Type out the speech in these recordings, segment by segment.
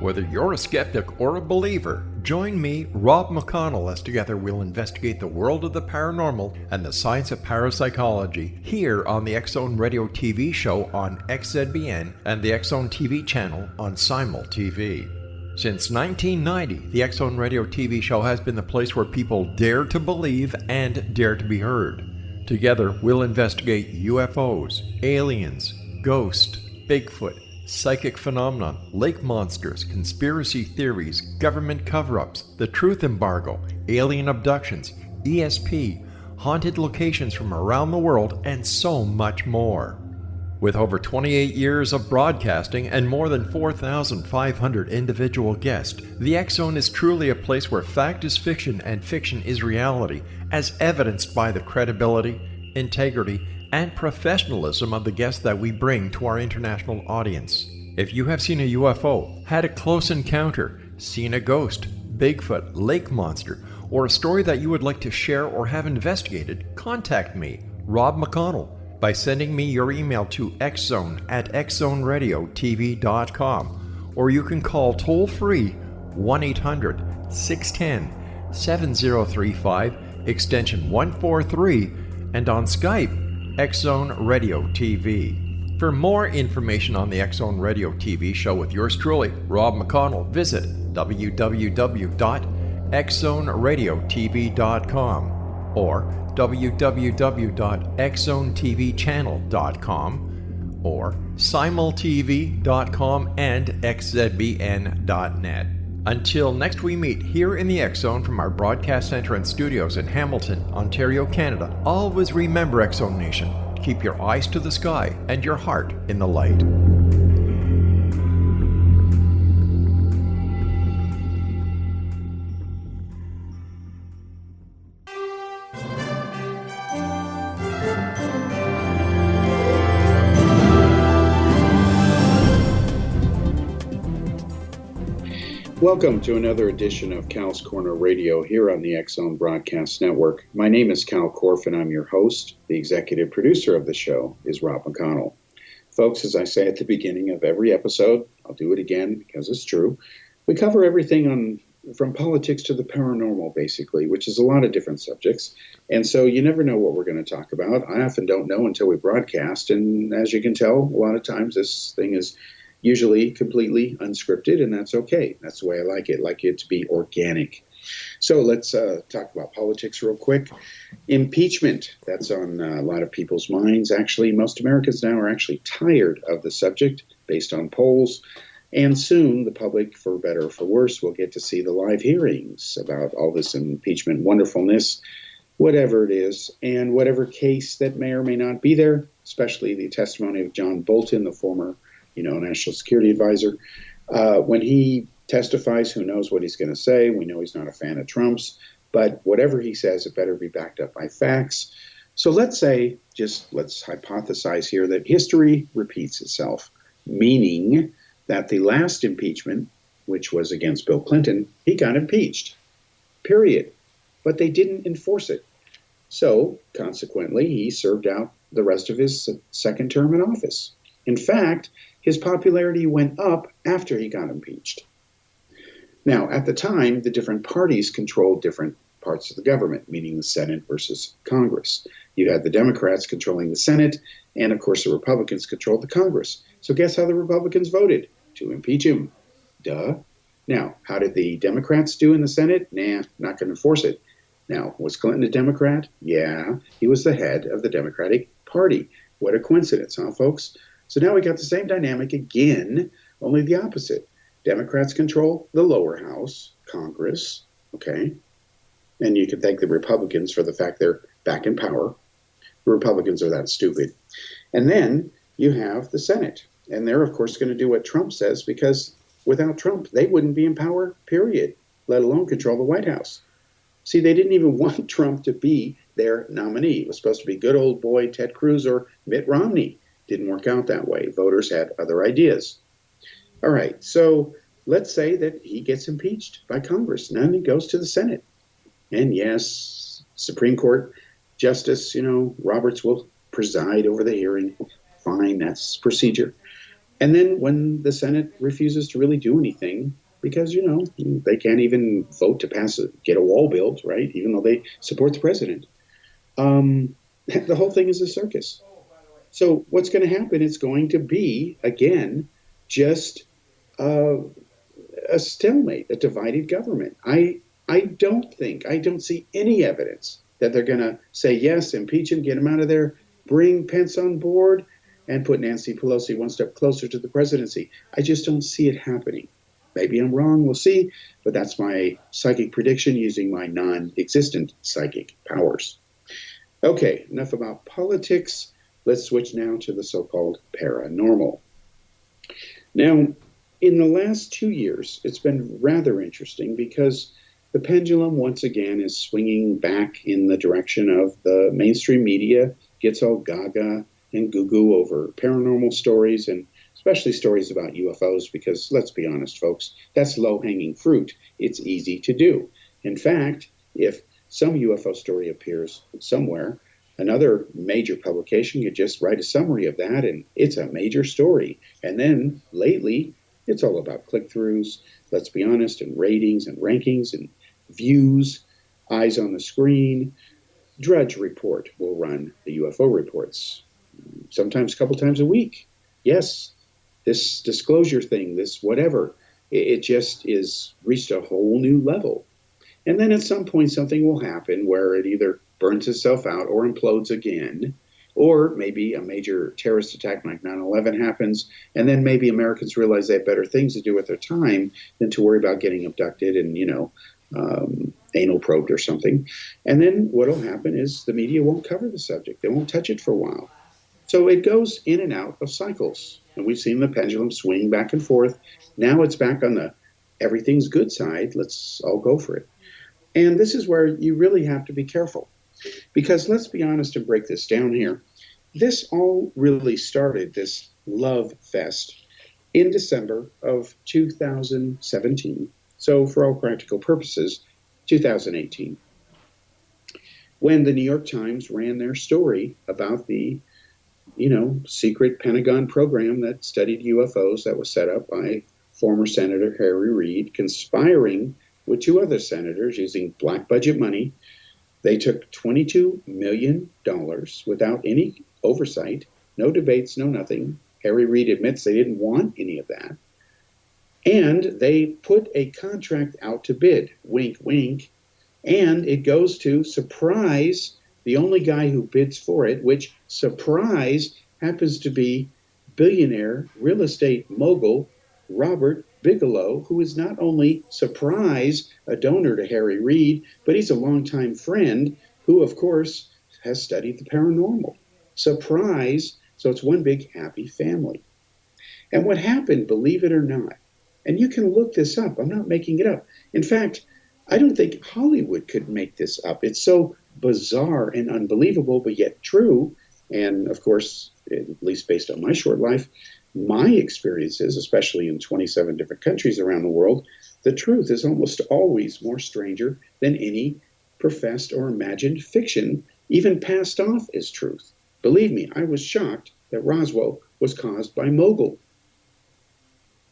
Whether you're a skeptic or a believer, join me, Rob McConnell, as together we'll investigate the world of the paranormal and the science of parapsychology here on the X-Zone Radio TV show on XZBN and the X-Zone TV channel on Simul TV. Since 1990, the X-Zone Radio TV show has been the place where people dare to believe and dare to be heard. Together, we'll investigate UFOs, aliens, ghosts, Bigfoot, psychic phenomenon, lake monsters, conspiracy theories, government cover-ups, the truth embargo, alien abductions, ESP, haunted locations from around the world, and so much more. With over 28 years of broadcasting and more than 4,500 individual guests, the X-Zone is truly a place where fact is fiction and fiction is reality, as evidenced by the credibility, integrity, and professionalism of the guests that we bring to our international audience. If you have seen a UFO, had a close encounter, seen a ghost, Bigfoot, lake monster, or a story that you would like to share or have investigated, contact me, Rob McConnell, by sending me your email to xzone@xzoneradiotv.com, or you can call toll-free 1-800-610-7035, extension 143, and on Skype, X-Zone Radio TV. For more information on the X-Zone Radio TV show with yours truly, Rob McConnell, visit www.xzoneradiotv.com or www.xzonetvchannel.com or simultv.com and xzbn.net. Until next we meet here in the X-Zone from our broadcast center and studios in Hamilton, Ontario, Canada, always remember, X-Zone Nation, keep your eyes to the sky and your heart in the light. Welcome to another edition of Cal's Corner Radio here on the X-Zone Broadcast Network. My name is Kal Korff and I'm your host. The executive producer of the show is Rob McConnell. Folks, as I say at the beginning of every episode, I'll do it again because it's true, we cover everything from politics to the paranormal, basically, which is a lot of different subjects. And so you never know what we're going to talk about. I often don't know until we broadcast. And as you can tell, a lot of times this thing is usually completely unscripted, and that's okay. That's the way I like it. I like it to be organic. So let's talk about politics real quick. Impeachment, that's on a lot of people's minds. Actually, most Americans now are actually tired of the subject based on polls. And soon, the public, for better or for worse, will get to see the live hearings about all this impeachment wonderfulness, whatever it is, and whatever case that may or may not be there, especially the testimony of John Bolton, the former National Security Advisor. When he testifies, who knows what he's going to say? We know he's not a fan of Trump's, but whatever he says, it better be backed up by facts. So let's hypothesize here that history repeats itself, meaning that the last impeachment, which was against Bill Clinton, he got impeached, period. But they didn't enforce it. So consequently, he served out the rest of his second term in office. In fact, his popularity went up after he got impeached. Now, at the time, the different parties controlled different parts of the government, meaning the Senate versus Congress. You had the Democrats controlling the Senate, and of course the Republicans controlled the Congress. So guess how the Republicans voted? To impeach him. Duh. Now, how did the Democrats do in the Senate? Nah, not going to enforce it. Now, was Clinton a Democrat? Yeah, he was the head of the Democratic Party. What a coincidence, huh, folks? So now we got the same dynamic again, only the opposite. Democrats control the lower house, Congress, okay? And you can thank the Republicans for the fact they're back in power. The Republicans are that stupid. And then you have the Senate. And they're, of course, going to do what Trump says, because without Trump, they wouldn't be in power, period, let alone control the White House. See, they didn't even want Trump to be their nominee. It was supposed to be good old boy Ted Cruz or Mitt Romney. Didn't work out that way. Voters had other ideas. All right, so let's say that he gets impeached by Congress. Now he goes to the Senate. And yes, Supreme Court Justice, Roberts will preside over the hearing. Fine, that's procedure. And then when the Senate refuses to really do anything, because, they can't even vote to get a wall built, right? Even though they support the president. The whole thing is a circus. So what's going to happen? It's going to be, again, just uh, a stalemate, a divided government. I don't see any evidence that they're going to say, yes, impeach him, get him out of there, bring Pence on board, and put Nancy Pelosi one step closer to the presidency. I just don't see it happening. Maybe I'm wrong, we'll see, but that's my psychic prediction using my non existent psychic powers. Okay, enough about politics. Let's switch now to the so called paranormal. Now, in the last 2 years, it's been rather interesting because the pendulum once again is swinging back in the direction of the mainstream media gets all gaga and goo-goo over paranormal stories, and especially stories about UFOs, because let's be honest, folks, that's low-hanging fruit. It's easy to do. In fact, if some UFO story appears somewhere, another major publication could just write a summary of that, and it's a major story. And then lately, it's all about click-throughs, let's be honest, and ratings and rankings and views, eyes on the screen. Drudge Report will run the UFO reports, sometimes a couple times a week. Yes, this disclosure thing, this whatever, it just is reached a whole new level. And then at some point, something will happen where it either burns itself out or implodes again, or maybe a major terrorist attack like 9/11 happens, and then maybe Americans realize they have better things to do with their time than to worry about getting abducted and, anal probed or something. And then what will happen is the media won't cover the subject. They won't touch it for a while. So it goes in and out of cycles. And we've seen the pendulum swing back and forth. Now it's back on the everything's good side. Let's all go for it. And this is where you really have to be careful. Because let's be honest and break this down here. This all really started, this love fest, in December of 2017. So for all practical purposes, 2018. When the New York Times ran their story about the, secret Pentagon program that studied UFOs that was set up by former Senator Harry Reid, conspiring with two other senators using black budget money. They took $22 million without any oversight, no debates, no nothing. Harry Reid admits they didn't want any of that. And they put a contract out to bid, wink, wink, and it goes to, surprise, the only guy who bids for it, which, surprise, happens to be billionaire real estate mogul Robert Bigelow, who is not only, surprise, a donor to Harry Reid, but he's a longtime friend who, of course, has studied the paranormal. Surprise, so it's one big happy family. And what happened, believe it or not, and you can look this up, I'm not making it up. In fact, I don't think Hollywood could make this up. It's so bizarre and unbelievable, but yet true. And of course, at least based on my short life, my experiences, especially in 27 different countries around the world, the truth is almost always more stranger than any professed or imagined fiction, even passed off as truth. Believe me, I was shocked that Roswell was caused by mogul.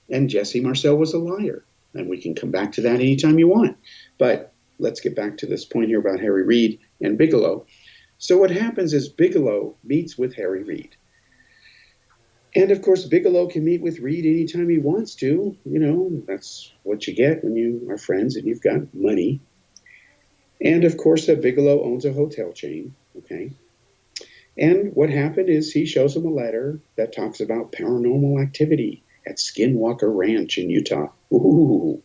And Jesse Marcel was a liar. And we can come back to that anytime you want. But let's get back to this point here about Harry Reid and Bigelow. So what happens is Bigelow meets with Harry Reid. And of course, Bigelow can meet with Reid anytime he wants to. That's what you get when you are friends and you've got money. And of course, Bigelow owns a hotel chain. Okay. And what happened is he shows him a letter that talks about paranormal activity at Skinwalker Ranch in Utah. Ooh.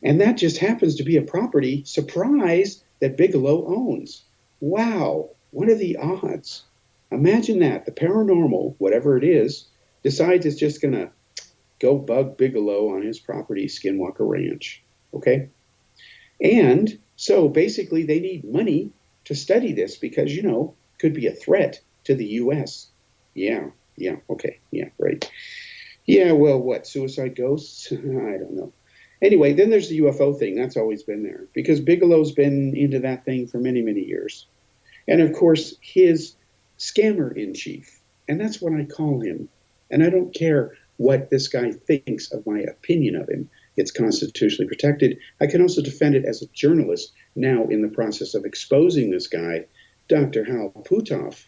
And that just happens to be a property, surprise, that Bigelow owns. Wow, what are the odds? Imagine that, the paranormal, whatever it is, decides it's just going to go bug Bigelow on his property, Skinwalker Ranch. Okay? And so basically they need money to study this because, could be a threat to the U.S. Yeah, okay, yeah, right. Yeah, well, what, suicide ghosts? I don't know. Anyway, then there's the UFO thing. That's always been there because Bigelow's been into that thing for many, many years. And of course, his scammer in chief, and that's what I call him. And I don't care what this guy thinks of my opinion of him. It's constitutionally protected. I can also defend it as a journalist now in the process of exposing this guy, Dr. Hal Puthoff.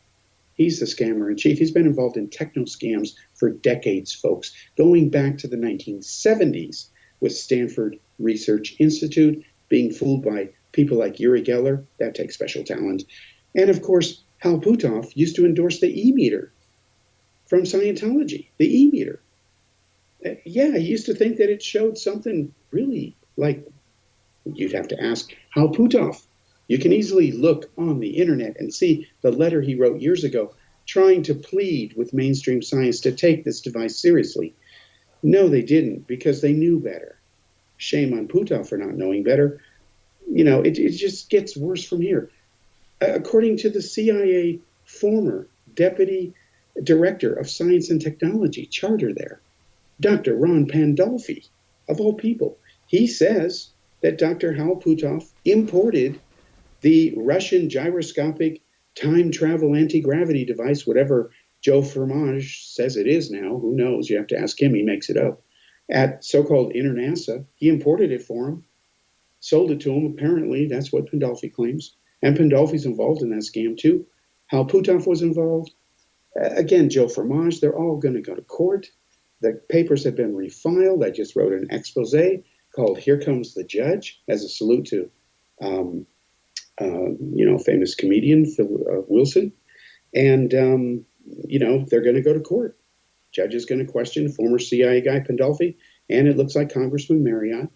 He's the scammer in chief. He's been involved in techno scams for decades, folks, going back to the 1970s with Stanford Research Institute, being fooled by people like Uri Geller. That takes special talent. And of course, Hal Puthoff used to endorse the E-meter from Scientology, the E-meter. Yeah, he used to think that it showed something really like, you'd have to ask Hal Puthoff. You can easily look on the internet and see the letter he wrote years ago trying to plead with mainstream science to take this device seriously. No, they didn't, because they knew better. Shame on Puthoff for not knowing better. You know, it just gets worse from here. According to the CIA former deputy director of science and technology charter there, Dr. Ron Pandolfi, of all people, he says that Dr. Hal Puthoff imported the Russian gyroscopic time travel anti-gravity device, whatever Joe Fromage says it is now. Who knows? You have to ask him. He makes it up. At so-called InterNASA, he imported it for him, sold it to him. Apparently, that's what Pandolfi claims. And Pandolfi's involved in that scam, too. Hal Puthoff was involved. Again, Joe Fromage, they're all going to go to court. The papers have been refiled. I just wrote an expose called Here Comes the Judge, as a salute to, famous comedian Phil Wilson. And, they're going to go to court. Judge is going to question former CIA guy Pandolfi, and it looks like Congressman Marriott.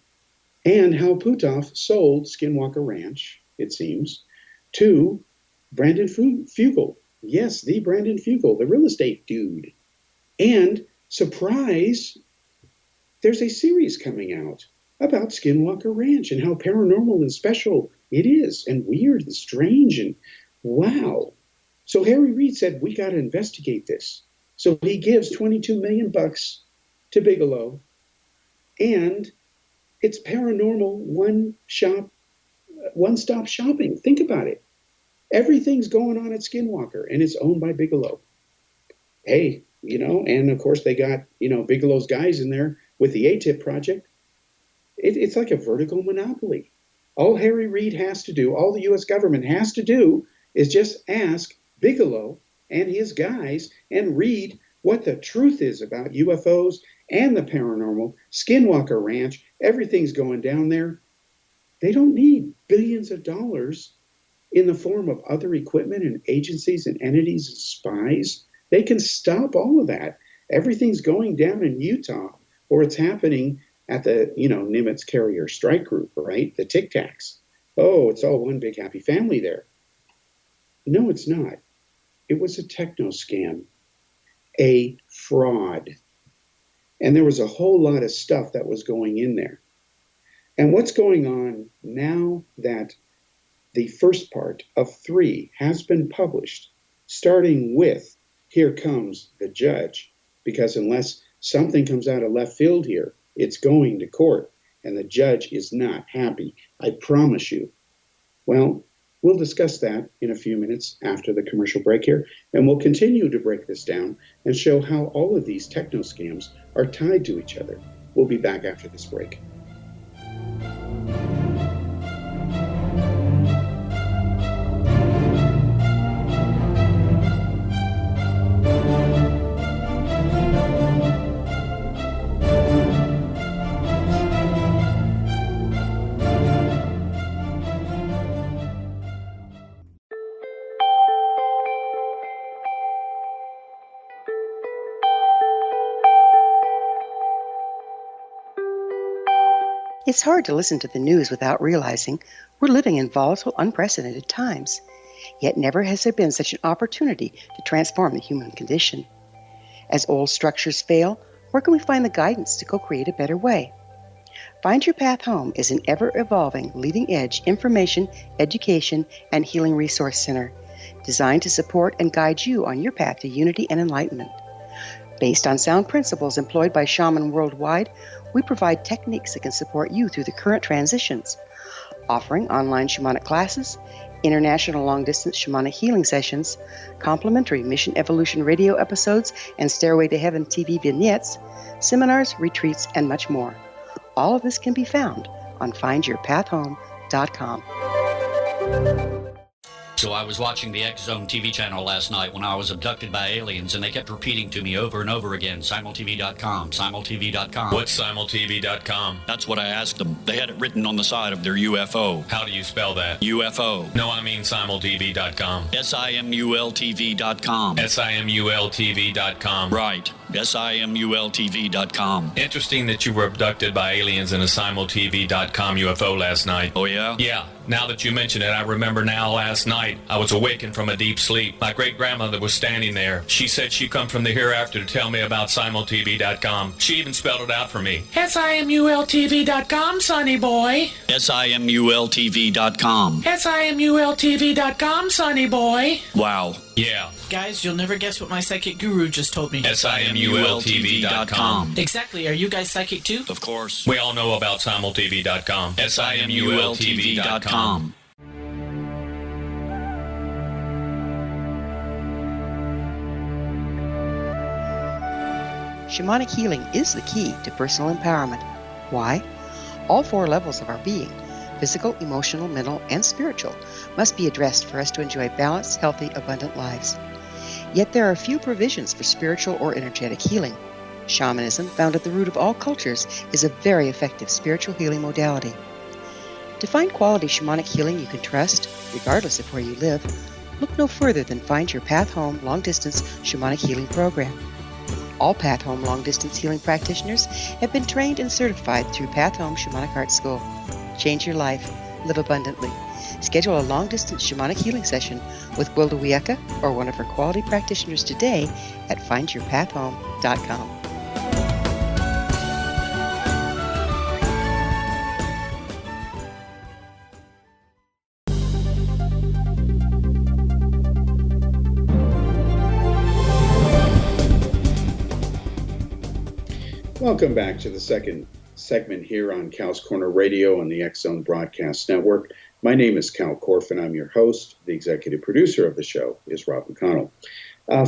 And Hal Puthoff sold Skinwalker Ranch, it seems, to Brandon Fugel. Yes, the Brandon Fugel, the real estate dude. And, surprise, there's a series coming out about Skinwalker Ranch and how paranormal and special it is, and weird and strange, and wow. So Harry Reid said, we got to investigate this. So he gives $22 million to Bigelow, and it's paranormal one-stop shopping. Think about it. Everything's going on at Skinwalker, and it's owned by Bigelow. Hey, and of course they got, Bigelow's guys in there with the ATIP project. It's like a vertical monopoly. All Harry Reid has to do, all the U.S. government has to do, is just ask Bigelow and his guys and read what the truth is about UFOs and the paranormal, Skinwalker Ranch, everything's going down there. They don't need billions of dollars in the form of other equipment and agencies and entities and spies. They can stop all of that. Everything's going down in Utah, or it's happening at the, Nimitz Carrier Strike Group, right? The Tic Tacs. Oh, it's all one big happy family there. No, it's not. It was a techno scam, a fraud. And there was a whole lot of stuff that was going in there. And what's going on now that the first part of 3 has been published, starting with Here Comes the Judge, because unless something comes out of left field here, it's going to court, and the judge is not happy. I promise you. Well, we'll discuss that in a few minutes after the commercial break here, and we'll continue to break this down and show how all of these techno scams are tied to each other. We'll be back after this break. It's hard to listen to the news without realizing we're living in volatile, unprecedented times. Yet never has there been such an opportunity to transform the human condition. As old structures fail, where can we find the guidance to co-create a better way? Find Your Path Home is an ever-evolving, leading-edge information, education, and healing resource center designed to support and guide you on your path to unity and enlightenment. Based on sound principles employed by shaman worldwide, we provide techniques that can support you through the current transitions, offering online shamanic classes, international long-distance shamanic healing sessions, complimentary Mission Evolution radio episodes and Stairway to Heaven TV vignettes, seminars, retreats, and much more. All of this can be found on findyourpathhome.com. So I was watching the X Zone TV channel last night when I was abducted by aliens, and they kept repeating to me over and over again, simultv.com, simultv.com. What's simultv.com? That's what I asked them. They had it written on the side of their UFO. How do you spell that? UFO. No, I mean simultv.com. simultv.com. simultv.com. Right. simultv.com. Interesting that you were abducted by aliens in a simultv.com UFO last night. Oh, yeah? Yeah. Now that you mention it, I remember now last night I was awakened from a deep sleep. My great-grandmother was standing there. She said she'd come from the hereafter to tell me about simultv.com. She even spelled it out for me. simultv.com, sonny boy. simultv.com. simultv.com, sonny boy. Wow. Yeah. Guys, you'll never guess what my psychic guru just told me. simultv.com. Exactly. Are you guys psychic too? Of course. We all know about simultv.com. simultv.com. Shamanic healing is the key to personal empowerment. Why? All four levels of our being, physical, emotional, mental, and spiritual, must be addressed for us to enjoy balanced, healthy, abundant lives. Yet there are few provisions for spiritual or energetic healing. Shamanism, found at the root of all cultures, is a very effective spiritual healing modality. To find quality shamanic healing you can trust, regardless of where you live, look no further than Find Your Path Home Long-Distance Shamanic Healing Program. All Path Home long-distance healing practitioners have been trained and certified through Path Home Shamanic Art School. Change your life. Live abundantly. Schedule a long-distance shamanic healing session with Gwilda Wiyaka or one of her quality practitioners today at findyourpathhome.com. Welcome back to the second segment here on Cal's Corner Radio on the X Zone Broadcast Network. My name is Kal Korff, and I'm your host. The executive producer of the show is Rob McConnell.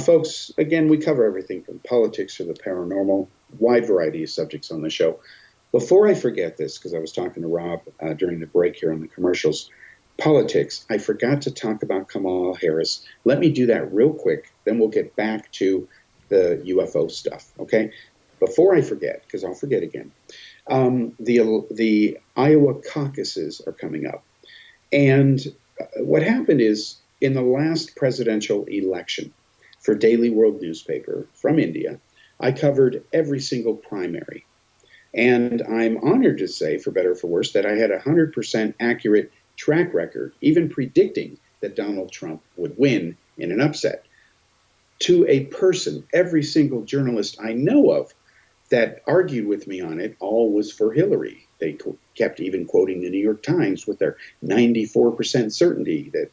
Folks, again, we cover everything from politics to the paranormal, wide variety of subjects on the show. Before I forget this, because I was talking to Rob during the break here on the commercials, politics, I forgot to talk about Kamala Harris. Let me do that real quick, then we'll get back to the UFO stuff, okay? Before I forget, because I'll forget again, the Iowa caucuses are coming up. And what happened is, in the last presidential election for Daily World newspaper from India, I covered every single primary. And I'm honored to say, for better or for worse, that I had a 100% accurate track record, even predicting that Donald Trump would win in an upset. To a person, every single journalist I know of that argued with me on it, all was for Hillary. They kept even quoting the New York Times with their 94% certainty that,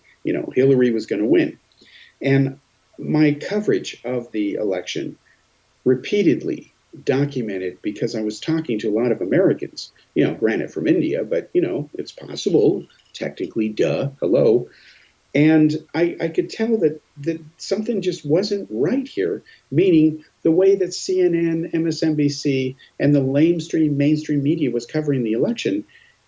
Hillary was going to win. And my coverage of the election repeatedly documented, because I was talking to a lot of Americans, granted from India, but, it's possible, technically, hello. And I could tell that something just wasn't right here, meaning the way that CNN, MSNBC, and the mainstream media was covering the election,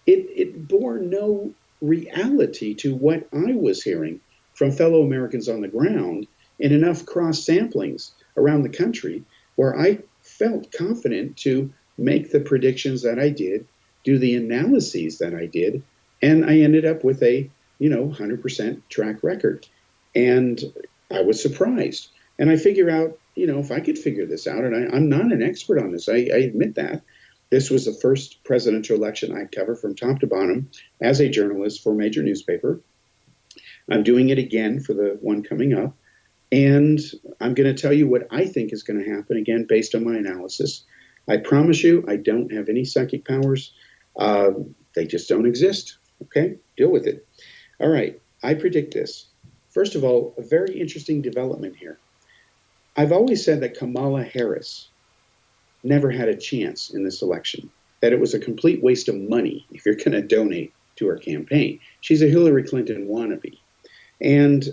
it bore no reality to what I was hearing from fellow Americans on the ground in enough cross-samplings around the country where I felt confident to make the predictions that I did, do the analyses that I did, and I ended up with a 100% track record. And I was surprised. And I figure out, if I could figure this out, and I'm not an expert on this, I admit that. This was the first presidential election I covered from top to bottom as a journalist for a major newspaper. I'm doing it again for the one coming up. And I'm going to tell you what I think is going to happen, again, based on my analysis. I promise you, I don't have any psychic powers. They just don't exist. Okay? Deal with it. All right, I predict this. First of all, a very interesting development here. I've always said that Kamala Harris never had a chance in this election, that it was a complete waste of money if you're going to donate to her campaign. She's a Hillary Clinton wannabe. And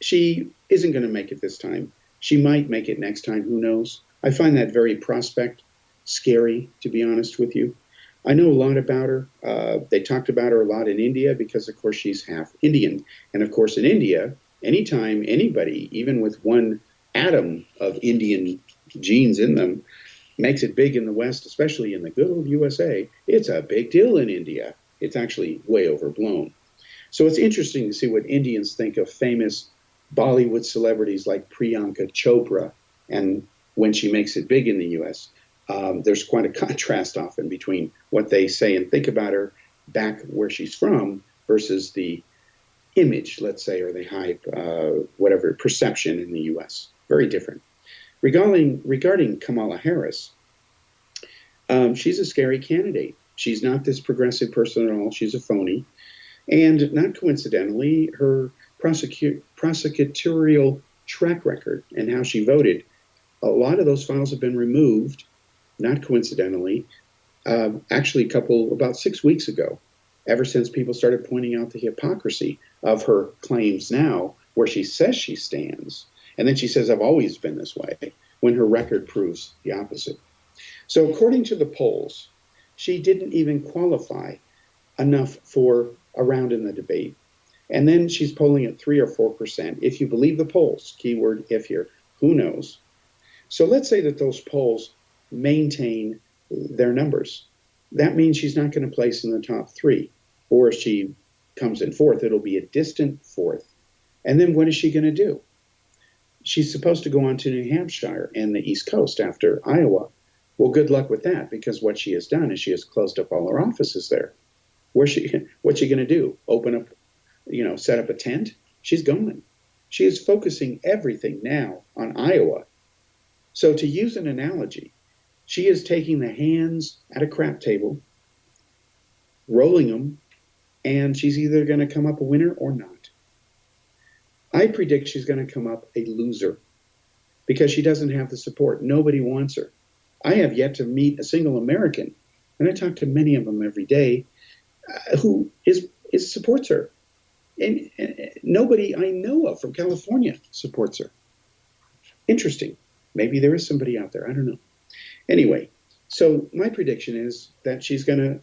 she isn't going to make it this time. She might make it next time. Who knows? I find that very scary, to be honest with you. I know a lot about her. They talked about her a lot in India because, of course, she's half Indian. And, of course, in India, anytime anybody, even with one atom of Indian genes in them, makes it big in the West, especially in the good old USA, it's a big deal in India. It's actually way overblown. So it's interesting to see what Indians think of famous Bollywood celebrities like Priyanka Chopra. And when she makes it big in the U.S., there's quite a contrast often between what they say and think about her back where she's from versus the image, let's say, or the hype, whatever, perception in the U.S. Very different. Regarding Kamala Harris, she's a scary candidate. She's not this progressive person at all. She's a phony. And not coincidentally, her prosecutorial track record and how she voted, a lot of those files have been removed, not coincidentally, actually about 6 weeks ago, ever since people started pointing out the hypocrisy of her claims now, where she says she stands, and then she says, I've always been this way, when her record proves the opposite. So according to the polls, she didn't even qualify enough for a round in the debate. And then she's polling at 3 or 4%. If you believe the polls, keyword if here, who knows? So let's say that those polls maintain their numbers. That means she's not going to place in the top 3. Or if she comes in 4th, it'll be a distant 4th. And then what is she going to do? She's supposed to go on to New Hampshire and the East Coast after Iowa. Well, good luck with that, because what she has done is she has closed up all her offices there. What's she going to do? Open up, set up a tent? She's gone. She is focusing everything now on Iowa. So to use an analogy, she is taking the hands at a crap table, rolling them, and she's either going to come up a winner or not. I predict she's going to come up a loser because she doesn't have the support. Nobody wants her. I have yet to meet a single American, and I talk to many of them every day, who supports her. And nobody I know of from California supports her. Interesting. Maybe there is somebody out there. I don't know. Anyway, so my prediction is that she's going to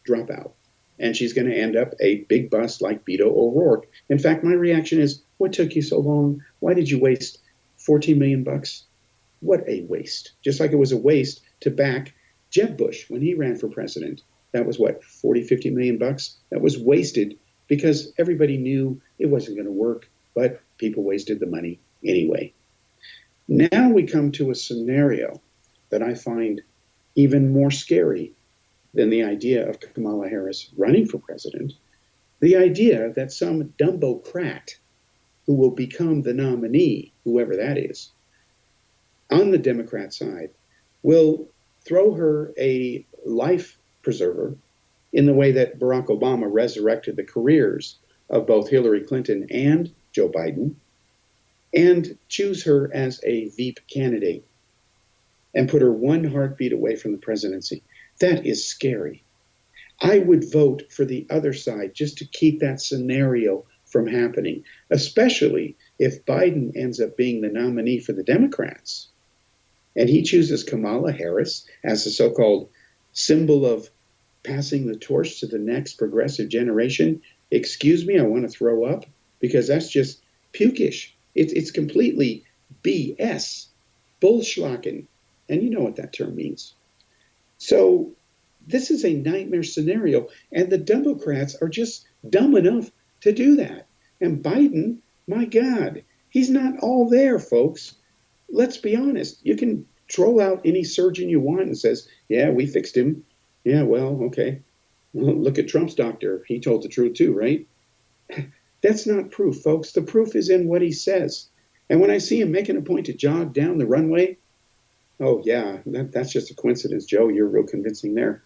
drop out, and she's going to end up a big bust like Beto O'Rourke. In fact, my reaction is, what took you so long? Why did you waste $14 million? What a waste. Just like it was a waste to back Jeb Bush when he ran for president. That was what, 40, 50 million bucks? That was wasted because everybody knew it wasn't going to work, but people wasted the money anyway. Now we come to a scenario that I find even more scary than the idea of Kamala Harris running for president. The idea that some Dumbocrat who will become the nominee, whoever that is, on the Democrat side, will throw her a life preserver in the way that Barack Obama resurrected the careers of both Hillary Clinton and Joe Biden, and choose her as a Veep candidate and put her one heartbeat away from the presidency. That is scary. I would vote for the other side just to keep that scenario from happening, especially if Biden ends up being the nominee for the Democrats and he chooses Kamala Harris as the so-called symbol of passing the torch to the next progressive generation. Excuse me, I want to throw up, because that's just pukish. It's completely BS, bullschlacken, and you know what that term means. So this is a nightmare scenario, and the Democrats are just dumb enough to do that. And Biden, my God, he's not all there, folks. Let's be honest. You can troll out any surgeon you want and says, yeah, we fixed him. Yeah, well, okay. Well, look at Trump's doctor. He told the truth too, right? That's not proof, folks. The proof is in what he says. And when I see him making a point to jog down the runway, oh, yeah, that's just a coincidence, Joe. You're real convincing there.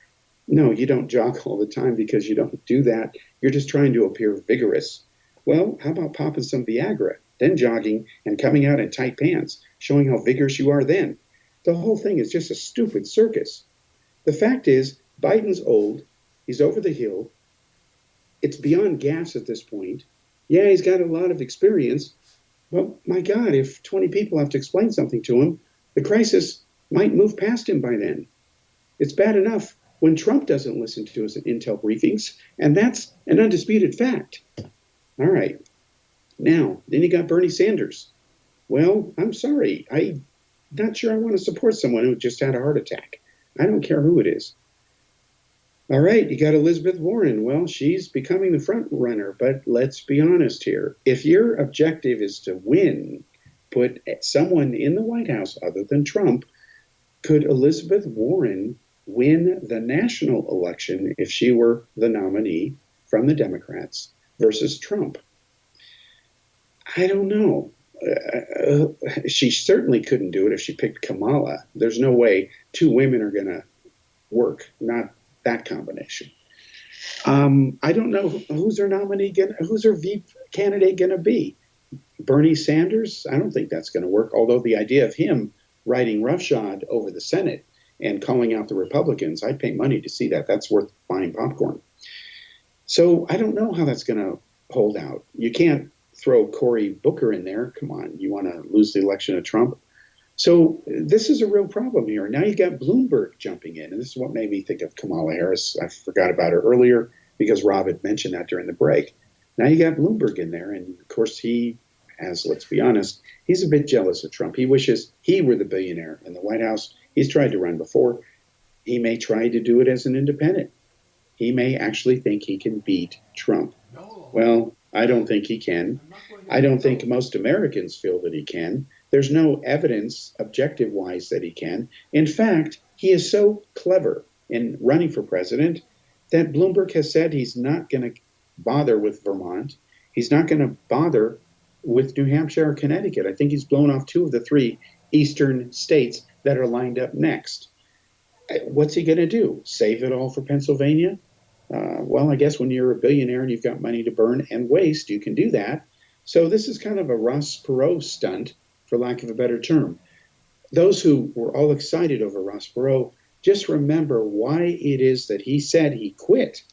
No, you don't jog all the time because you don't do that. You're just trying to appear vigorous. Well, how about popping some Viagra, then jogging and coming out in tight pants, showing how vigorous you are then? The whole thing is just a stupid circus. The fact is, Biden's old. He's over the hill. it's beyond gas at this point. Yeah, he's got a lot of experience. Well, my God, if 20 people have to explain something to him, the crisis might move past him by then. It's bad enough when Trump doesn't listen to his intel briefings, and that's an undisputed fact. All right. Now, then you got Bernie Sanders. Well, I'm sorry. I'm not sure I want to support someone who just had a heart attack. I don't care who it is. All right, you got Elizabeth Warren. Well, she's becoming the front runner, but let's be honest here. If your objective is to win, put someone in the White House other than Trump, could Elizabeth Warren win the national election if she were the nominee from the Democrats versus Trump? I don't know. She certainly couldn't do it if she picked Kamala. There's no way two women are going to work, not that combination. I don't know who's her nominee, who's her VP candidate going to be. Bernie Sanders? I don't think that's going to work, although the idea of him riding roughshod over the Senate and calling out the Republicans, I'd pay money to see that. That's worth buying popcorn. So I don't know how that's going to hold out. You can't throw Cory Booker in there. Come on, you want to lose the election to Trump? So this is a real problem here. Now you got Bloomberg jumping in, and this is what made me think of Kamala Harris. I forgot about her earlier because Rob had mentioned that during the break. Now you got Bloomberg in there, and of course he has, let's be honest, he's a bit jealous of Trump. He wishes he were the billionaire in the White House. He's tried to run before. He may try to do it as an independent. He may actually think he can beat Trump. Well, I don't think he can. I don't think most Americans feel that he can. There's no evidence, objective-wise, that he can. In fact, he is so clever in running for president that Bloomberg has said he's not going to bother with Vermont. He's not going to bother with New Hampshire or Connecticut. I think he's blown off 2 of the 3 eastern states that are lined up next. What's he going to do? Save it all for Pennsylvania? Well, I guess when you're a billionaire and you've got money to burn and waste, you can do that. So this is kind of a Ross Perot stunt, for lack of a better term. Those who were all excited over Ross Perot, just remember why it is that he said he quit,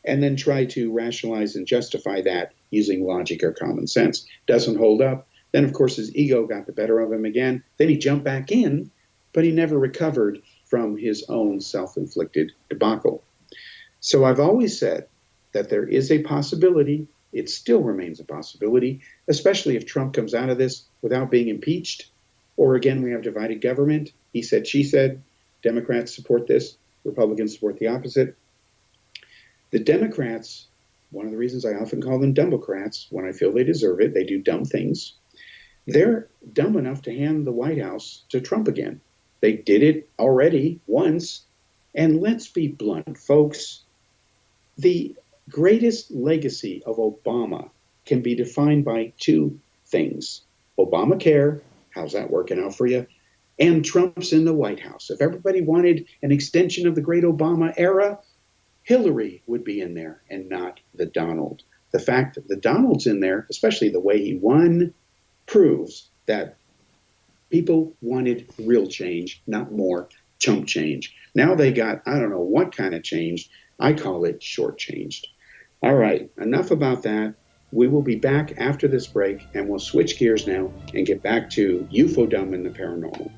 and then try to rationalize and justify that using logic or common sense. Doesn't hold up. Then, of course, his ego got the better of him again. Then he jumped back in, but he never recovered from his own self-inflicted debacle. So I've always said that there is a possibility. It still remains a possibility, especially if Trump comes out of this without being impeached. Or again, we have divided government. He said, she said. Democrats support this. Republicans support the opposite. The Democrats, one of the reasons I often call them Dumbocrats, when I feel they deserve it, they do dumb things. They're dumb enough to hand the White House to Trump again. They did it already once. And let's be blunt, folks. The greatest legacy of Obama can be defined by 2 things. Obamacare, how's that working out for you? And Trump's in the White House. If everybody wanted an extension of the great Obama era, Hillary would be in there and not the Donald. The fact that the Donald's in there, especially the way he won, proves that people wanted real change, not more chump change. Now they got, I don't know what kind of change. I call it shortchanged. All right, enough about that. We will be back after this break, and we'll switch gears now and get back to UFO-dumb and the paranormal.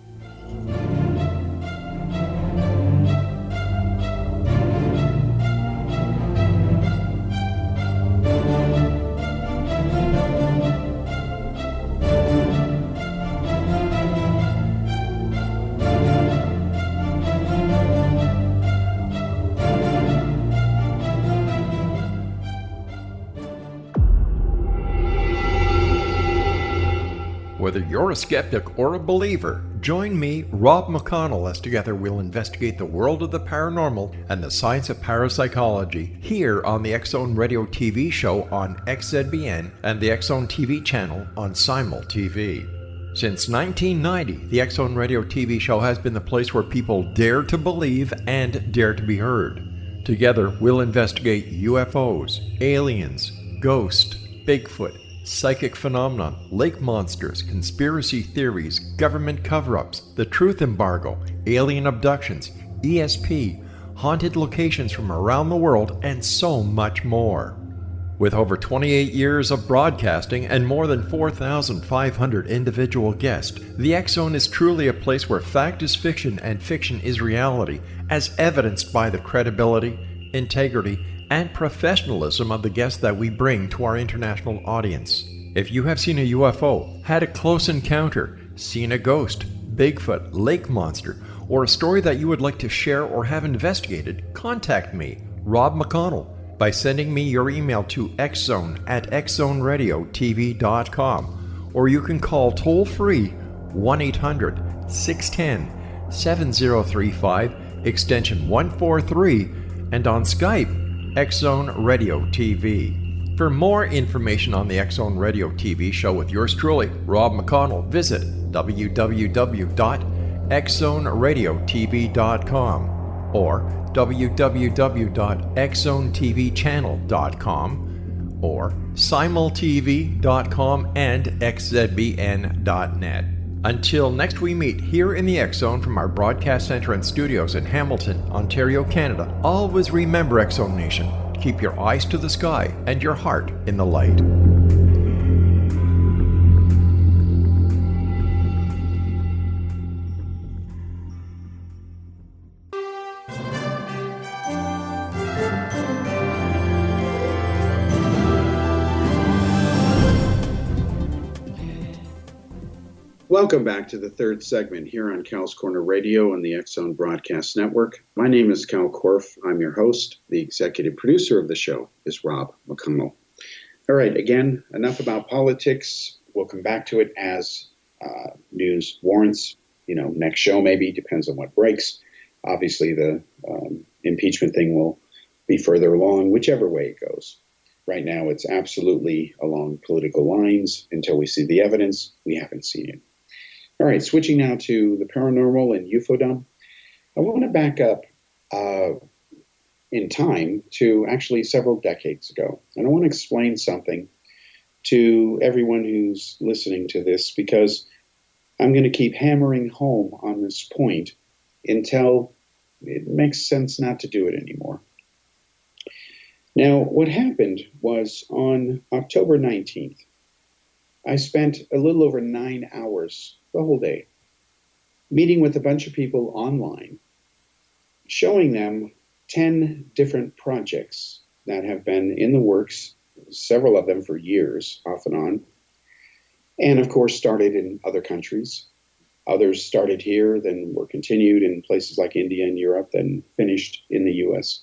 Whether you're a skeptic or a believer, join me, Rob McConnell, as together we'll investigate the world of the paranormal and the science of parapsychology here on the X-Zone Radio TV show on XZBN and the X-Zone TV channel on Simul TV. Since 1990, the X-Zone Radio TV show has been the place where people dare to believe and dare to be heard. Together, we'll investigate UFOs, aliens, ghosts, Bigfoot, psychic phenomena, lake monsters, conspiracy theories, government cover-ups, the truth embargo, alien abductions, ESP, haunted locations from around the world, and so much more. With over 28 years of broadcasting and more than 4,500 individual guests, the X Zone is truly a place where fact is fiction and fiction is reality, as evidenced by the credibility, integrity, and professionalism of the guests that we bring to our international audience. If you have seen a UFO, had a close encounter, seen a ghost, Bigfoot, lake monster, or a story that you would like to share or have investigated, contact me, Rob McConnell, by sending me your email to xzone@xzoneradiotv.com, or you can call toll-free 1-800-610-7035, extension 143, and on Skype, X Zone Radio TV. For more information on the X Zone Radio TV show with yours truly, Rob McConnell, visit www.xzoneradiotv.com or www.xzonetvchannel.com or simultv.com and xzbn.net. Until next we meet here in the X Zone from our broadcast center and studios in Hamilton, Ontario, Canada, always remember, X Zone Nation, keep your eyes to the sky and your heart in the light. Welcome back to the third segment here on Cal's Corner Radio and the X Zone Broadcast Network. My name is Kal Korff. I'm your host. The executive producer of the show is Rob McConnell. All right, again, enough about politics. We'll come back to it as news warrants. Next show maybe, depends on what breaks. Obviously, the impeachment thing will be further along, whichever way it goes. Right now, it's absolutely along political lines. Until we see the evidence, we haven't seen it. All right, switching now to the paranormal and UFOdom. I want to back up in time to actually several decades ago. And I want to explain something to everyone who's listening to this, because I'm going to keep hammering home on this point until it makes sense not to do it anymore. Now, what happened was on October 19th, I spent a little over 9 hours, the whole day, meeting with a bunch of people online, showing them 10 different projects that have been in the works, several of them for years, off and on, and of course started in other countries. Others started here, then were continued in places like India and Europe, then finished in the US.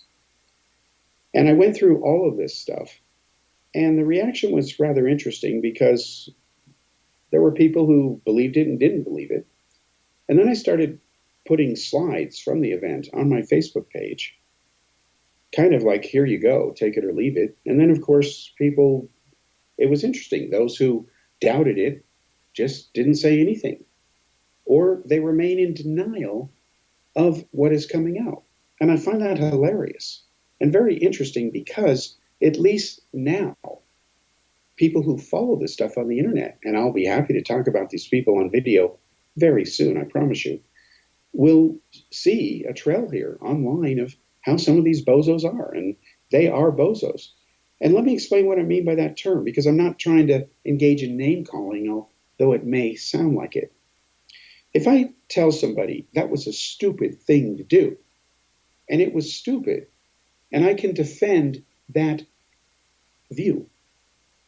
And I went through all of this stuff, and the reaction was rather interesting because there were people who believed it and didn't believe it. And then I started putting slides from the event on my Facebook page, kind of like, here you go, take it or leave it. And then, of course, people, it was interesting. Those who doubted it just didn't say anything, or they remain in denial of what is coming out. And I find that hilarious and very interesting, because at least now, people who follow this stuff on the internet, and I'll be happy to talk about these people on video very soon, I promise you, will see a trail here online of how some of these bozos are, and they are bozos. And let me explain what I mean by that term, because I'm not trying to engage in name calling, although it may sound like it. If I tell somebody that was a stupid thing to do, and it was stupid, and I can defend that view,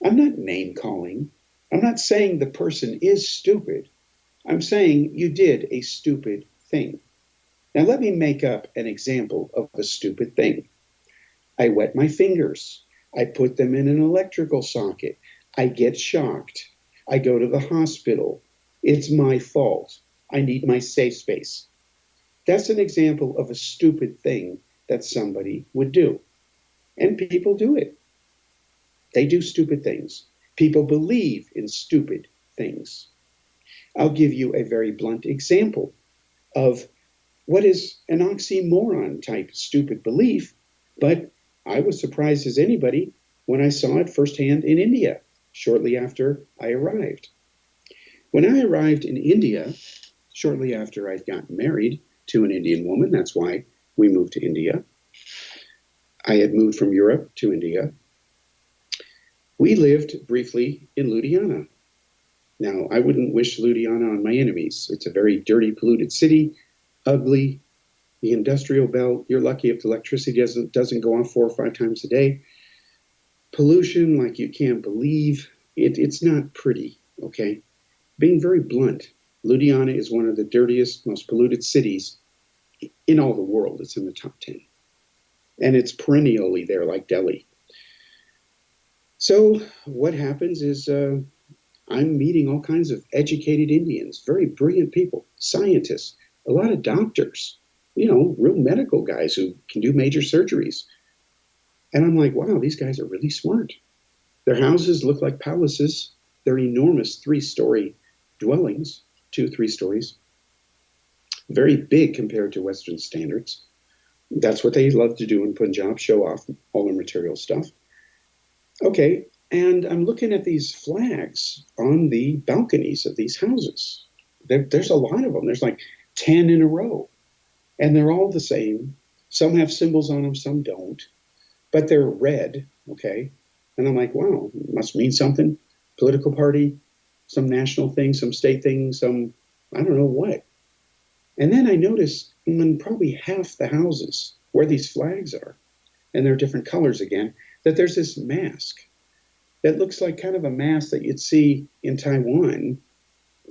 I'm not name calling. I'm not saying the person is stupid. I'm saying you did a stupid thing. Now let me make up an example of a stupid thing. I wet my fingers. I put them in an electrical socket. I get shocked. I go to the hospital. It's my fault. I need my safe space. That's an example of a stupid thing that somebody would do. And people do it. They do stupid things. People believe in stupid things. I'll give you a very blunt example of what is an oxymoron type stupid belief, but I was surprised as anybody when I saw it firsthand in India shortly after I arrived. When I arrived in India, shortly after I'd gotten married to an Indian woman, that's why we moved to India. I had moved from Europe to India. We lived briefly in Ludhiana. Now, I wouldn't wish Ludhiana on my enemies. It's a very dirty, polluted city, ugly. The industrial belt, you're lucky if the electricity doesn't go off 4 or 5 times a day. Pollution like you can't believe. It's not pretty, okay? Being very blunt, Ludhiana is one of the dirtiest, most polluted cities in all the world. It's in the top 10. And it's perennially there like Delhi. So what happens is I'm meeting all kinds of educated Indians, very brilliant people, scientists, a lot of doctors, real medical guys who can do major surgeries. And I'm like, wow, these guys are really smart. Their houses look like palaces. They're enormous 3-story dwellings, 2-3 stories. Very big compared to Western standards. That's what they love to do in Punjab, show off all their material stuff. Okay, and I'm looking at these flags on the balconies of these houses. There's a lot of them. There's like 10 in a row. And they're all the same. Some have symbols on them, some don't. But they're red, okay? And I'm like, wow, must mean something. Political party, some national thing, some state thing, some, I don't know what. And then I noticed in probably half the houses where these flags are, and they're different colors again, that there's this mask that looks like kind of a mask that you'd see in Taiwan.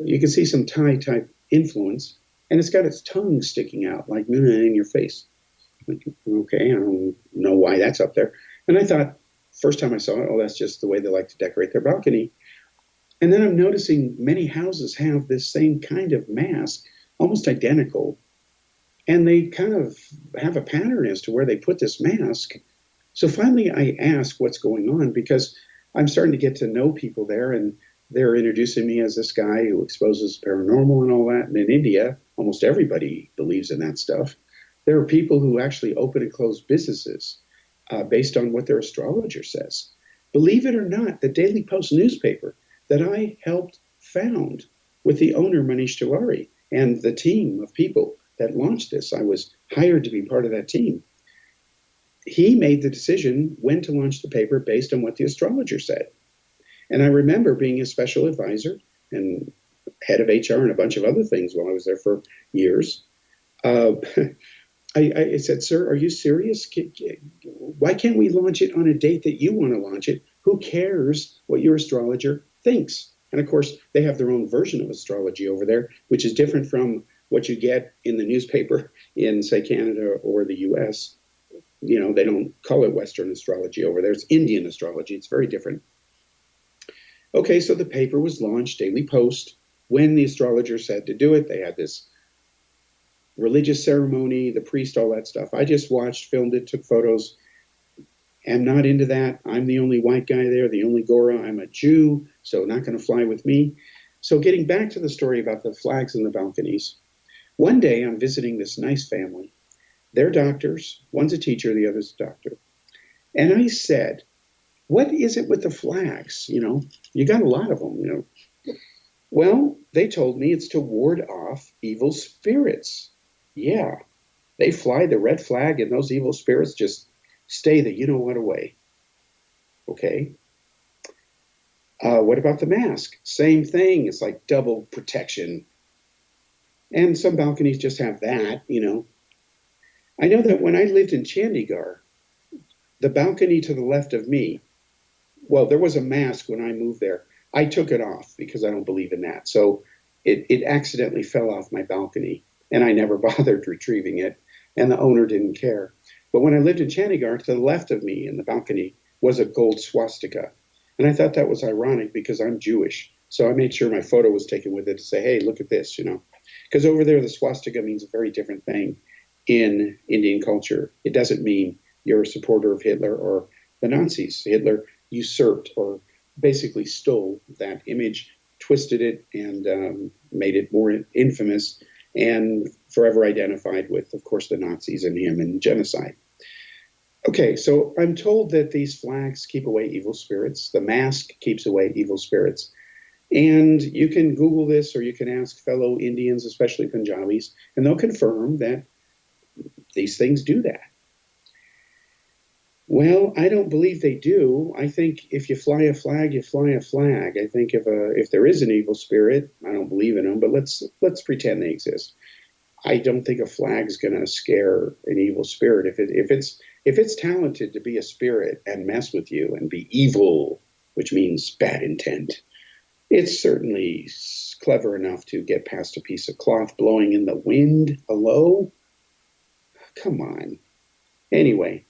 You can see some Thai type influence, and it's got its tongue sticking out like in your face. Like, okay, I don't know why that's up there. And I thought, first time I saw it, oh, that's just the way they like to decorate their balcony. And then I'm noticing many houses have this same kind of mask, almost identical. And they kind of have a pattern as to where they put this mask. So finally I ask what's going on, because I'm starting to get to know people there, and they're introducing me as this guy who exposes paranormal and all that. And in India, almost everybody believes in that stuff. There are people who actually open and close businesses based on what their astrologer says. Believe it or not, the Daily Post newspaper that I helped found with the owner, Manish Tiwari, and the team of people that launched this, I was hired to be part of that team. He made the decision when to launch the paper based on what the astrologer said. And I remember being a special advisor and head of HR and a bunch of other things while I was there for years. I said, sir, are you serious? Why can't we launch it on a date that you want to launch it? Who cares what your astrologer thinks? And of course, they have their own version of astrology over there, which is different from what you get in the newspaper in, say, Canada or the US. They don't call it Western astrology over there. It's Indian astrology. It's very different. Okay, so the paper was launched, Daily Post. When the astrologer said to do it, they had this religious ceremony, the priest, all that stuff. I just watched, filmed it, took photos. I'm not into that. I'm the only white guy there, the only Gora. I'm a Jew, so not going to fly with me. So getting back to the story about the flags in the balconies, one day I'm visiting this nice family. They're doctors. One's a teacher, the other's a doctor. And I said, what is it with the flags? You got a lot of them, Well, they told me it's to ward off evil spirits. Yeah, they fly the red flag and those evil spirits just stay the you-know-what away. Okay. What about the mask? Same thing. It's like double protection. And some balconies just have that, I know that when I lived in Chandigarh, the balcony to the left of me, well, there was a mask when I moved there. I took it off because I don't believe in that. So it accidentally fell off my balcony, and I never bothered retrieving it, and the owner didn't care. But when I lived in Chandigarh, to the left of me in the balcony was a gold swastika. And I thought that was ironic because I'm Jewish. So I made sure my photo was taken with it to say, hey, look at this, Because over there, the swastika means a very different thing in Indian culture. It doesn't mean you're a supporter of Hitler or the Nazis. Hitler usurped or basically stole that image, twisted it, and made it more infamous, and forever identified with, of course, the Nazis and him and genocide. Okay, so I'm told that these flags keep away evil spirits. The mask keeps away evil spirits. And you can Google this, or you can ask fellow Indians, especially Punjabis, and they'll confirm that these things do that. Well, I don't believe they do. I think if you fly a flag, you fly a flag. I think if there is an evil spirit, I don't believe in them, but let's pretend they exist. I don't think a flag's going to scare an evil spirit. If it's talented to be a spirit and mess with you and be evil, which means bad intent, it's certainly clever enough to get past a piece of cloth blowing in the wind. Hello? Come on. Anyway,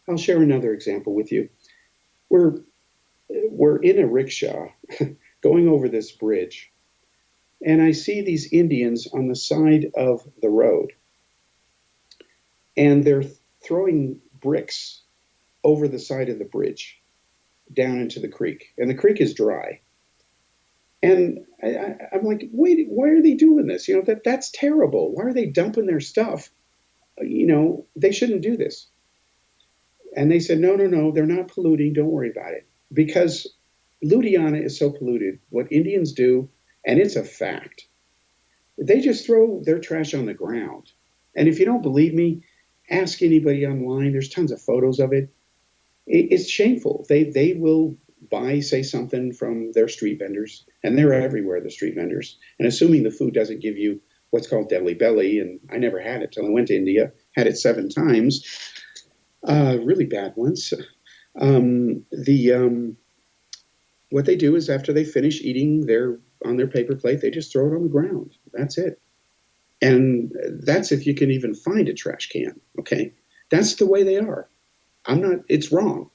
I'll share another example with you. We're in a rickshaw going over this bridge, and I see these Indians on the side of the road, and they're throwing bricks over the side of the bridge down into the creek, and the creek is dry. And I'm like, wait, why are they doing this? That's terrible. Why are they dumping their stuff? They shouldn't do this. And they said, no, they're not polluting. Don't worry about it. Because Ludhiana is so polluted. What Indians do, and it's a fact, they just throw their trash on the ground. And if you don't believe me, ask anybody online. There's tons of photos of it. It's shameful. They will buy, say, something from their street vendors, and they're everywhere, the street vendors. And assuming the food doesn't give you what's called Delhi belly, and I never had it till I went to India, had it 7 times. Really bad ones. What they do is after they finish eating on their paper plate, they just throw it on the ground. That's it. And that's if you can even find a trash can. Okay. That's the way they are. It's wrong.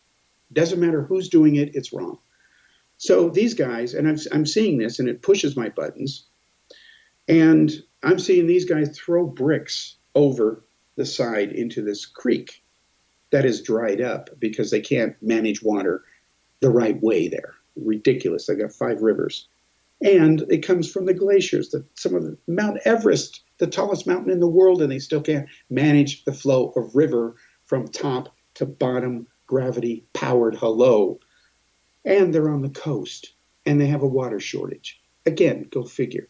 Doesn't matter who's doing it. It's wrong. So these guys, and I'm seeing this and it pushes my buttons, and I'm seeing these guys throw bricks over the side into this creek that is dried up because they can't manage water the right way there. Ridiculous. They got 5 rivers. And it comes from the glaciers, some of the Mount Everest, the tallest mountain in the world, and they still can't manage the flow of river from top to bottom, gravity powered. Hello. And they're on the coast and they have a water shortage. Again, go figure.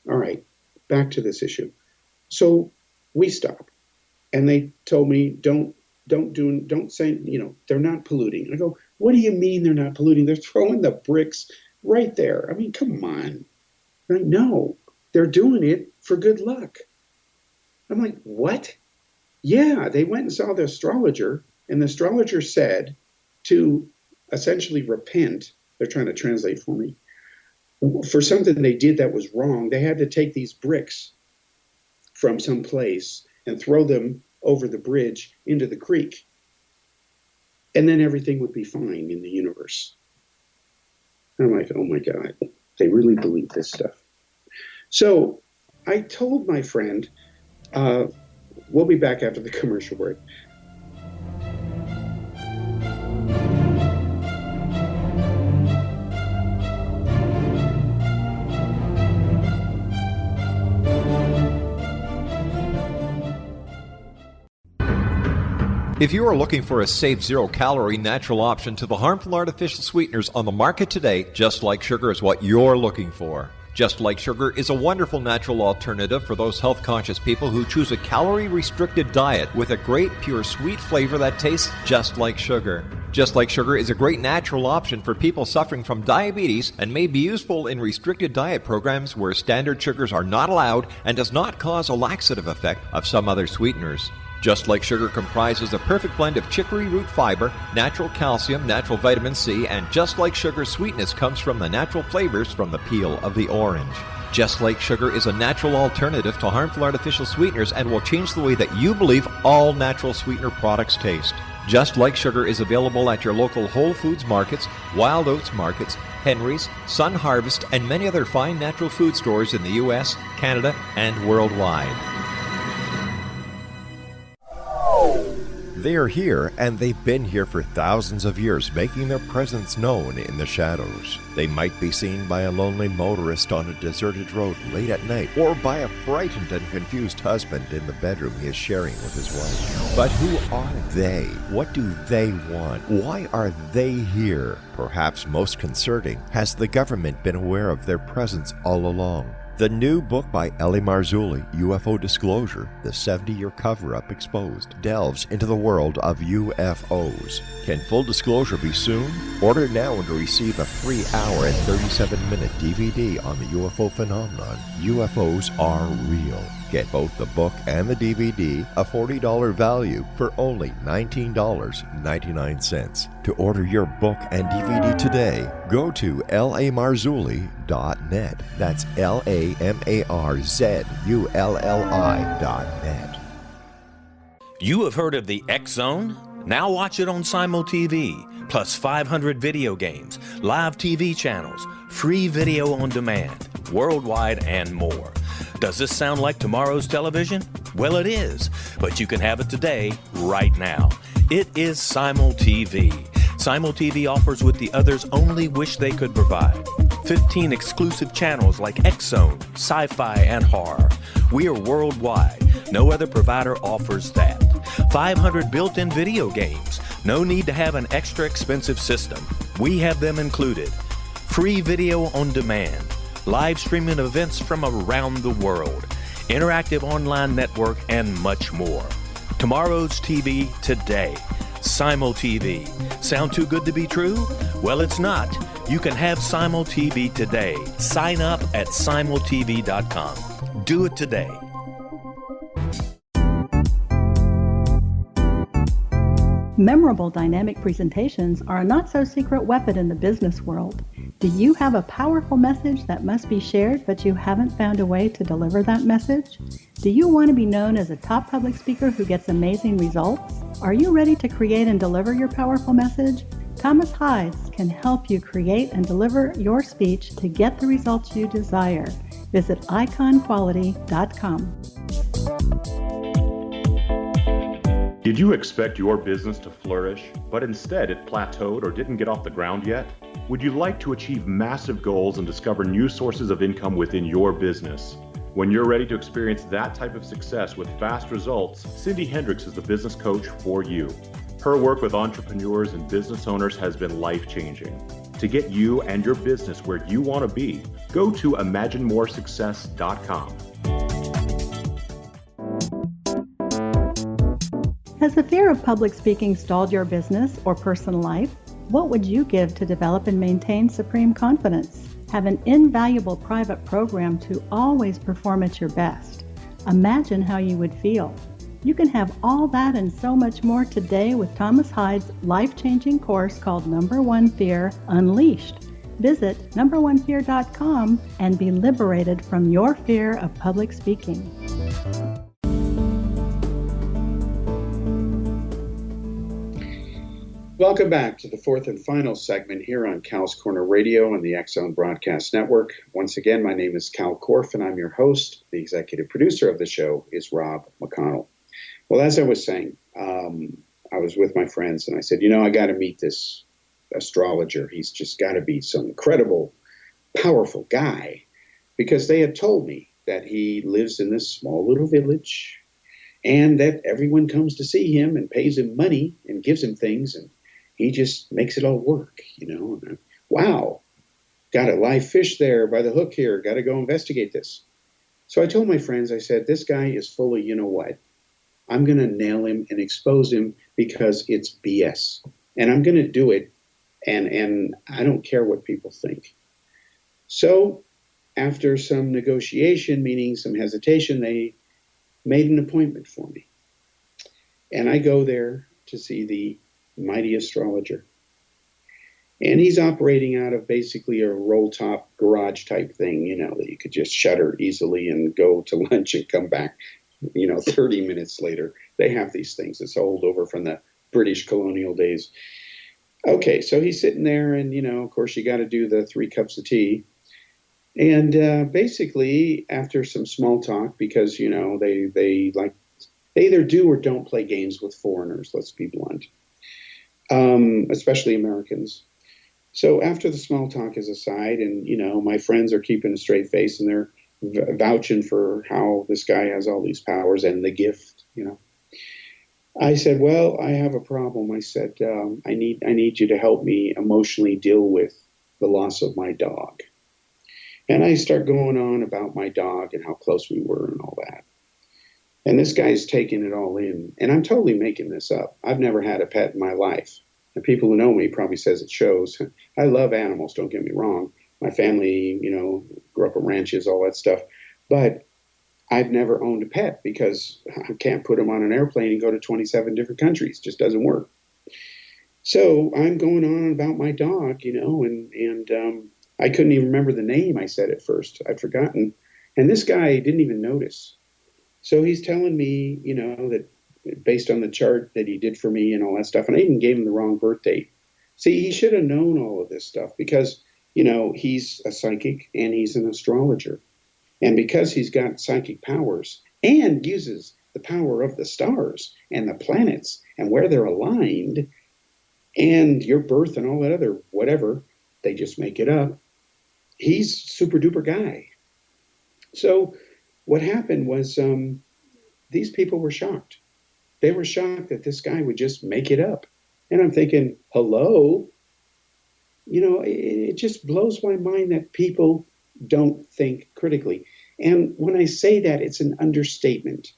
All right, back to this issue. So we stop, and they told me, don't say, they're not polluting. I go, what do you mean they're not polluting? They're throwing the bricks right there. I mean, come on. Right? No, they're doing it for good luck. I'm like, what? Yeah, they went and saw the astrologer, and the astrologer said to essentially repent. They're trying to translate for me. For something they did that was wrong, they had to take these bricks from some place and throw them over the bridge into the creek. And then everything would be fine in the universe. And I'm like, oh my God, they really believe this stuff. So I told my friend, we'll be back after the commercial break. If you are looking for a safe, zero-calorie natural option to the harmful artificial sweeteners on the market today, Just Like Sugar is what you're looking for. Just Like Sugar is a wonderful natural alternative for those health-conscious people who choose a calorie-restricted diet with a great, pure, sweet flavor that tastes just like sugar. Just Like Sugar is a great natural option for people suffering from diabetes and may be useful in restricted diet programs where standard sugars are not allowed and does not cause a laxative effect of some other sweeteners. Just Like Sugar comprises a perfect blend of chicory root fiber, natural calcium, natural vitamin C, and Just Like Sugar's sweetness comes from the natural flavors from the peel of the orange. Just Like Sugar is a natural alternative to harmful artificial sweeteners and will change the way that you believe all natural sweetener products taste. Just Like Sugar is available at your local Whole Foods markets, Wild Oats markets, Henry's, Sun Harvest, and many other fine natural food stores in the U.S., Canada, and worldwide. They are here, and they've been here for thousands of years, making their presence known in the shadows. They might be seen by a lonely motorist on a deserted road late at night, or by a frightened and confused husband in the bedroom he is sharing with his wife. But who are they? What do they want? Why are they here? Perhaps most concerning, has the government been aware of their presence all along? The new book by Ellie Marzulli, UFO Disclosure, The 70-Year Cover-Up Exposed, delves into the world of UFOs. Can full disclosure be soon? Order now and receive a free hour and 37-minute DVD on the UFO phenomenon. UFOs are real. Get both the book and the DVD, a $40 value, for only $19.99. To order your book and DVD today, go to lamarzulli.net. That's LAMARZULLI.net. You have heard of the X Zone? Now watch it on Simul TV, plus 500 video games, live TV channels, free video on demand, worldwide, and more. Does this sound like tomorrow's television? Well, it is, but you can have it today, right now. It is Simul TV. Simul TV offers what the others only wish they could provide. 15 exclusive channels like X-Zone, Sci-Fi, and Horror. We are worldwide. No other provider offers that. 500 built-in video games. No need to have an extra expensive system. We have them included. Free video on demand. Live streaming events from around the world. Interactive online network, and much more. Tomorrow's TV today. Simul TV. Sound too good to be true? Well, it's not. You can have Simul TV today. Sign up at simultv.com. Do it today. Memorable dynamic presentations are a not-so-secret weapon in the business world. Do you have a powerful message that must be shared, but you haven't found a way to deliver that message? Do you want to be known as a top public speaker who gets amazing results? Are you ready to create and deliver your powerful message? Thomas Hides can help you create and deliver your speech to get the results you desire. Visit iconquality.com. Did you expect your business to flourish, but instead it plateaued or didn't get off the ground yet? Would you like to achieve massive goals and discover new sources of income within your business? When you're ready to experience that type of success with fast results, Cindy Hendricks is the business coach for you. Her work with entrepreneurs and business owners has been life-changing. To get you and your business where you want to be, go to imaginemoresuccess.com. Has the fear of public speaking stalled your business or personal life? What would you give to develop and maintain supreme confidence? Have an invaluable private program to always perform at your best. Imagine how you would feel. You can have all that and so much more today with Thomas Hides' life-changing course called Number One Fear Unleashed. Visit numberonefear.com and be liberated from your fear of public speaking. Welcome back to the fourth and final segment here on Cal's Corner Radio and the X-Zone Broadcast Network. Once again, my name is Kal Korff, and I'm your host. The executive producer of the show is Rob McConnell. Well, as I was saying, I was with my friends, and I said, I got to meet this astrologer. He's just got to be some incredible, powerful guy, because they had told me that he lives in this small little village and that everyone comes to see him and pays him money and gives him things, and he just makes it all work, And wow, got a live fish there by the hook here. Got to go investigate this. So I told my friends, I said, this guy is full of you-know-what. I'm going to nail him and expose him because it's BS. And I'm going to do it, and I don't care what people think. So after some negotiation, meaning some hesitation, they made an appointment for me. And I go there to see the mighty astrologer. And he's operating out of basically a roll-top garage type thing, that you could just shutter easily and go to lunch and come back, 30 minutes later. They have these things. It's old over from the British colonial days. Okay, so he's sitting there and, of course, you got to do the 3 cups of tea. And basically, after some small talk, because, they either do or don't play games with foreigners, let's be blunt. Especially Americans. So after the small talk is aside, and, my friends are keeping a straight face and they're vouching for how this guy has all these powers and the gift, I said, well, I have a problem. I said, I need you to help me emotionally deal with the loss of my dog. And I start going on about my dog and how close we were and all that. And this guy's taking it all in. And I'm totally making this up. I've never had a pet in my life. And people who know me probably says it shows. I love animals, don't get me wrong. My family, grew up on ranches, all that stuff. But I've never owned a pet because I can't put them on an airplane and go to 27 different countries. It just doesn't work. So I'm going on about my dog, and I couldn't even remember the name I said at first. I'd forgotten. And this guy didn't even notice. So he's telling me, that based on the chart that he did for me and all that stuff, and I even gave him the wrong birth date. See, he should have known all of this stuff because, he's a psychic and he's an astrologer. And because he's got psychic powers and uses the power of the stars and the planets and where they're aligned and your birth and all that other whatever, they just make it up. He's super duper guy. So what happened was these people were shocked. They were shocked that this guy would just make it up. And I'm thinking, hello? It just blows my mind that people don't think critically. And when I say that, it's an understatement.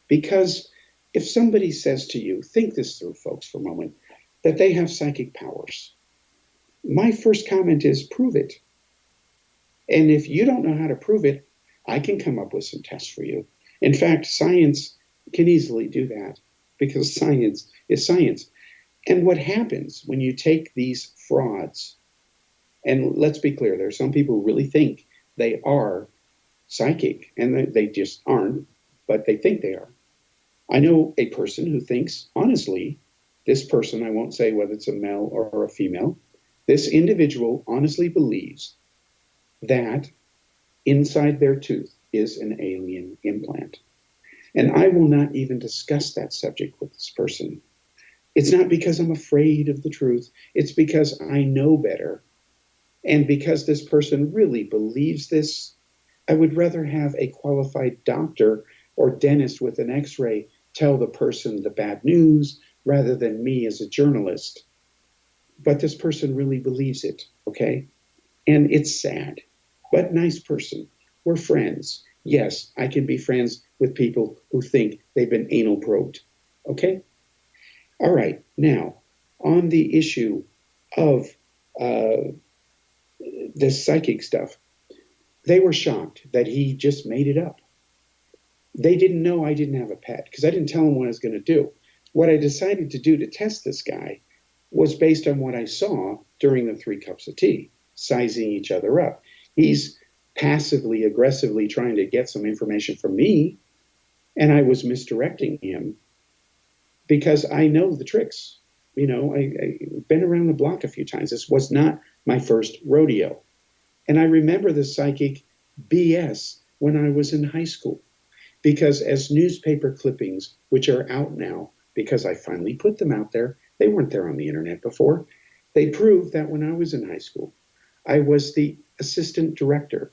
Because if somebody says to you, think this through, folks, for a moment, that they have psychic powers, my first comment is prove it. And if you don't know how to prove it, I can come up with some tests for you. In fact, science can easily do that because science is science. And what happens when you take these frauds, and let's be clear, there are some people who really think they are psychic, and they just aren't, but they think they are. I know a person who thinks, honestly, this person, I won't say whether it's a male or a female, this individual honestly believes that inside their tooth is an alien implant. And I will not even discuss that subject with this person. It's not because I'm afraid of the truth. It's because I know better. And because this person really believes this, I would rather have a qualified doctor or dentist with an x-ray tell the person the bad news rather than me as a journalist. But this person really believes it, okay? And it's sad, but nice person. We're friends. Yes, I can be friends with people who think they've been anal probed, okay? All right, now, on the issue of this psychic stuff, they were shocked that he just made it up. They didn't know I didn't have a pet because I didn't tell them what I was going to do. What I decided to do to test this guy was based on what I saw during the 3 cups of tea, sizing each other up. He's passively, aggressively trying to get some information from me, and I was misdirecting him because I know the tricks. I've been around the block a few times. This was not my first rodeo. And I remember the psychic BS when I was in high school, because as newspaper clippings, which are out now, because I finally put them out there, they weren't there on the internet before, they prove that when I was in high school, I was the assistant director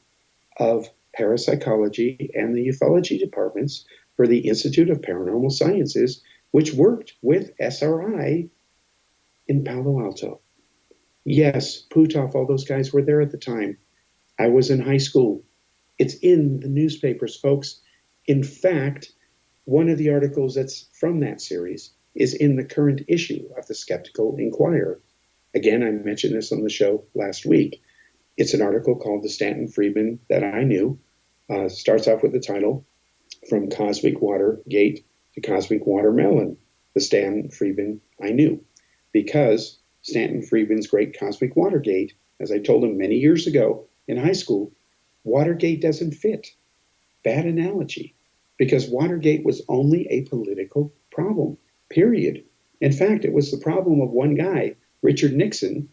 of parapsychology and the ufology departments for the Institute of Paranormal Sciences, which worked with SRI in Palo Alto. Yes, Puthoff, all those guys were there at the time. I was in high school. It's in the newspapers, folks. In fact, one of the articles that's from that series is in the current issue of the Skeptical Inquirer. Again, I mentioned this on the show last week. It's an article called The Stanton Friedman That I Knew. Starts off with the title, From Cosmic Watergate to Cosmic Watermelon, The Stanton Friedman I Knew. Because Stanton Friedman's great Cosmic Watergate, as I told him many years ago in high school, Watergate doesn't fit. Bad analogy. Because Watergate was only a political problem, period. In fact, it was the problem of one guy, Richard Nixon,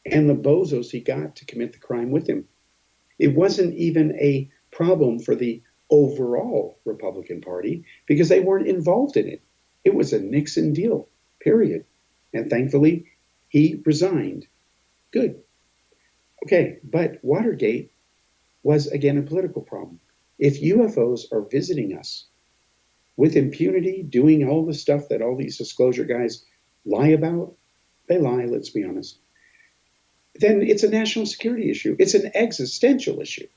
and the bozos he got to commit the crime with him. It wasn't even a problem for the overall Republican Party because they weren't involved in it. It was a Nixon deal, period. And thankfully, he resigned. Good. Okay, but Watergate was, again, a political problem. If UFOs are visiting us with impunity, doing all the stuff that all these disclosure guys lie about, they lie, let's be honest. then it's a national security issue. It's an existential issue.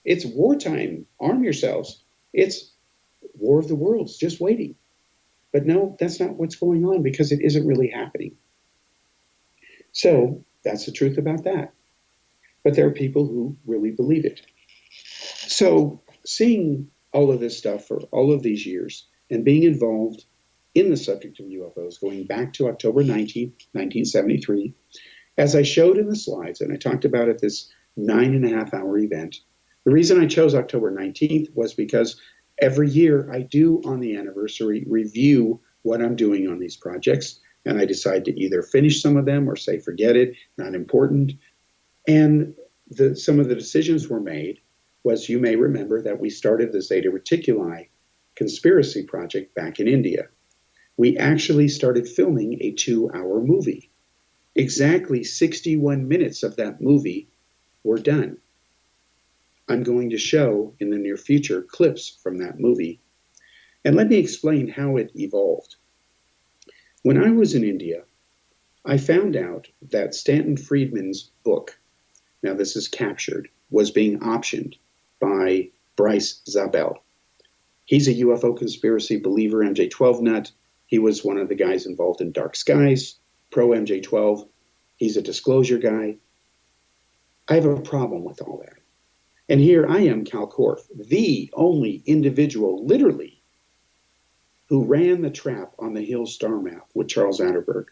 It's wartime. Arm yourselves. It's War of the Worlds, just waiting. But no, that's not what's going on because it isn't really happening. So that's the truth about that. But there are people who really believe it. So seeing all of this stuff for all of these years and being involved in the subject of UFOs going back to October 19th, 1973, as I showed in the slides, and I talked about at this 9.5-hour event, the reason I chose October 19th was because every year I do on the anniversary review what I'm doing on these projects, and I decide to either finish some of them or say, forget it, not important. And some of the decisions were made was, you may remember that we started the Zeta Reticuli conspiracy project back in India. We actually started filming a 2-hour movie. Exactly 61 minutes of that movie were done. I'm going to show in the near future clips from that movie. And let me explain how it evolved. When I was in India, I found out that Stanton Friedman's book, now this is captured, was being optioned by Bryce Zabel. He's a UFO conspiracy believer, MJ-12 nut. He was one of the guys involved in Dark Skies, pro MJ-12. He's a disclosure guy. I have a problem with all that. And here I am, Kal Korff, the only individual, literally, who ran the trap on the Hill star map with Charles Atterberg,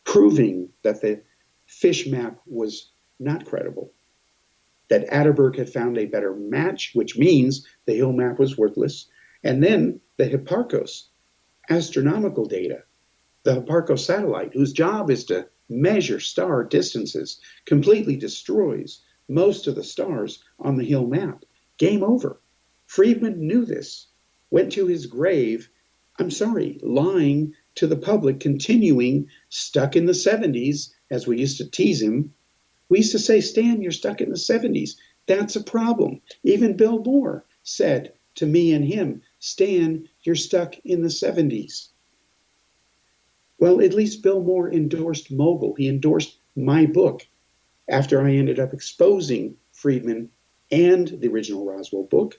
proving that the fish map was not credible, that Atterberg had found a better match, which means the Hill map was worthless, and then the Hipparcos astronomical data, the Hipparcos satellite, whose job is to measure star distances, completely destroys most of the stars on the Hill map. Game over. Friedman knew this, went to his grave, lying to the public, continuing stuck in the 70s, as we used to tease him. We used to say, Stan, you're stuck in the 70s. That's a problem. Even Bill Moore said to me and him, Stan, you're stuck in the 70s. Well, at least Bill Moore endorsed Mogul. He endorsed my book after I ended up exposing Friedman and the original Roswell book.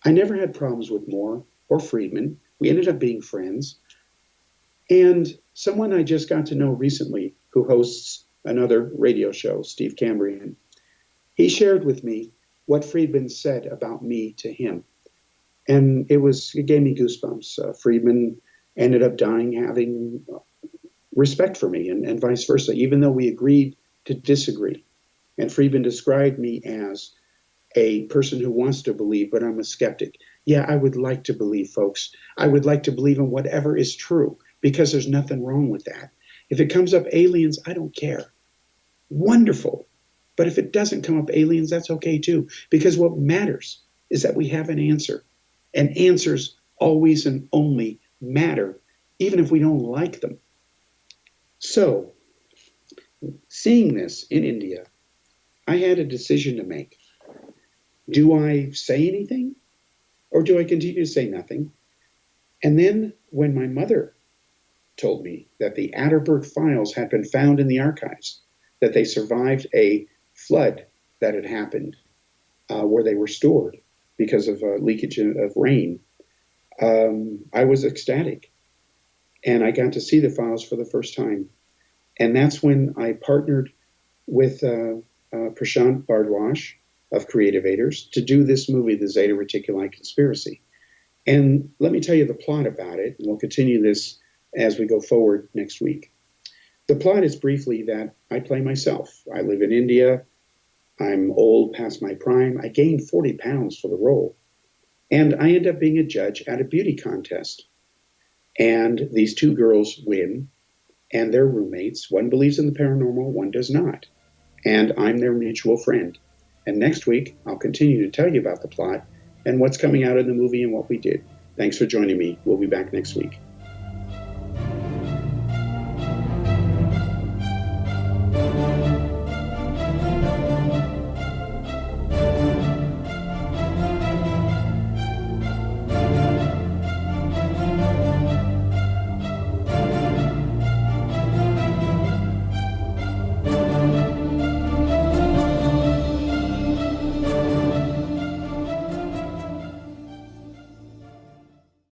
I never had problems with Moore or Friedman. We ended up being friends. And someone I just got to know recently who hosts another radio show, Steve Cambrian, he shared with me what Friedman said about me to him. And it gave me goosebumps. Friedman ended up dying having respect for me and vice versa, even though we agreed to disagree. And Friedman described me as a person who wants to believe, but I'm a skeptic. Yeah, I would like to believe, folks. I would like to believe in whatever is true, because there's nothing wrong with that. If it comes up aliens, I don't care. Wonderful. But if it doesn't come up aliens, that's okay too, because what matters is that we have an answer. And answers always and only matter, even if we don't like them. So, seeing this in India, I had a decision to make. Do I say anything, or do I continue to say nothing? And then when my mother told me that the Atterberg files had been found in the archives, that they survived a flood that had happened where they were stored because of leakage of rain, I was ecstatic. And I got to see the files for the first time. And that's when I partnered with Prashant Bhardwaj of Creativators to do this movie, The Zeta Reticuli Conspiracy. And let me tell you the plot about it, and we'll continue this as we go forward next week. The plot is briefly that I play myself. I live in India. I'm old, past my prime. I gained 40 pounds for the role. And I end up being a judge at a beauty contest. And these two girls win, and they're roommates. One believes in the paranormal, one does not. And I'm their mutual friend. And next week, I'll continue to tell you about the plot and what's coming out in the movie and what we did. Thanks for joining me. We'll be back next week.